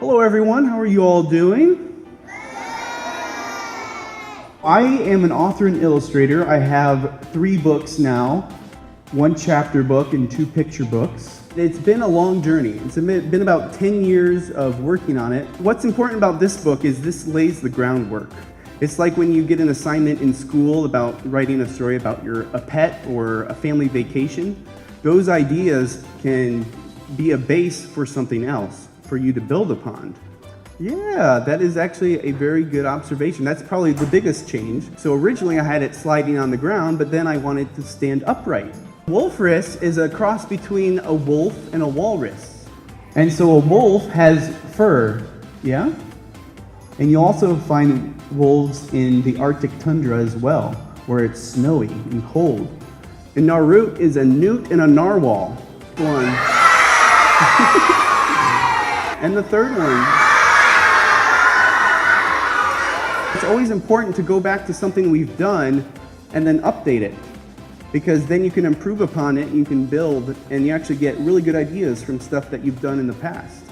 Hello everyone, how are you all doing? I am an author and illustrator. I have 3 books now, 1 chapter book and 2 picture books. It's been a long journey. It's been about 10 years of working on it. What's important about this book is this lays the groundwork. It's like when you get an assignment in school about writing a story about a pet or a family vacation. Those ideas can be a base for something else for you to build upon. Yeah, that is actually a very good observation. That's probably the biggest change. So originally I had it sliding on the ground, but then I wanted to stand upright. Wolfris is a cross between a wolf and a walrus. And so a wolf has fur, yeah? And you also find wolves in the Arctic tundra as well, where it's snowy and cold. And Naru is a newt and a narwhal. One. And the third one. It's always important to go back to something we've done and then update it, because then you can improve upon it, you can build, and you actually get really good ideas from stuff that you've done in the past.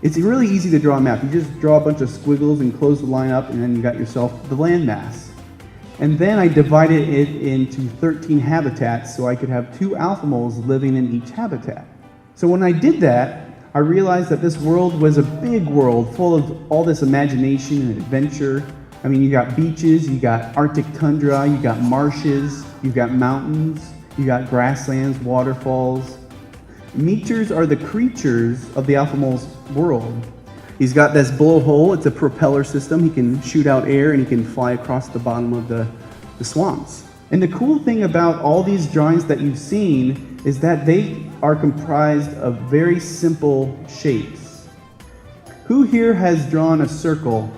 It's really easy to draw a map. You just draw a bunch of squiggles and close the line up, and then you got yourself the landmass. And then I divided it into 13 habitats so I could have 2 alphamals living in each habitat. So when I did that, I realized that this world was a big world full of all this imagination and adventure. I mean, you got beaches, you got Arctic tundra, you got marshes, you got mountains, you got grasslands, waterfalls. Meechers are the creatures of the Alphamals world. He's got this blowhole, it's a propeller system. He can shoot out air and he can fly across the bottom of the swamps. And the cool thing about all these drawings that you've seen is that they are comprised of very simple shapes. Who here has drawn a circle,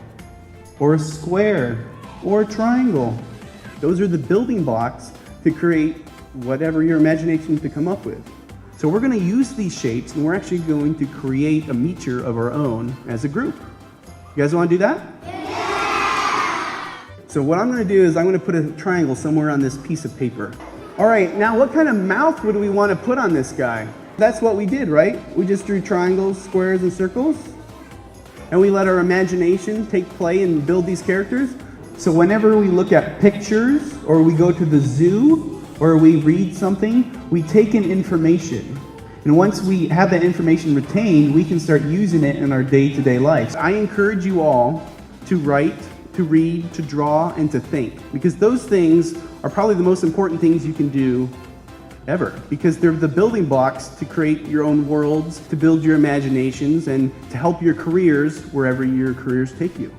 or a square, or a triangle? Those are the building blocks to create whatever your imagination can come up with. So we're going to use these shapes, and we're actually going to create a meecher of our own as a group. You guys want to do that? Yeah! So what I'm going to do is I'm going to put a triangle somewhere on this piece of paper. All right, now what kind of mouth would we want to put on this guy? That's what we did, right? We just drew triangles, squares, and circles. And we let our imagination take play and build these characters. So whenever we look at pictures, or we go to the zoo, or we read something, we take in information. And once we have that information retained, we can start using it in our day-to-day lives. I encourage you all to write, to read, to draw, and to think, because those things are probably the most important things you can do ever, because they're the building blocks to create your own worlds, to build your imaginations, and to help your careers wherever your careers take you.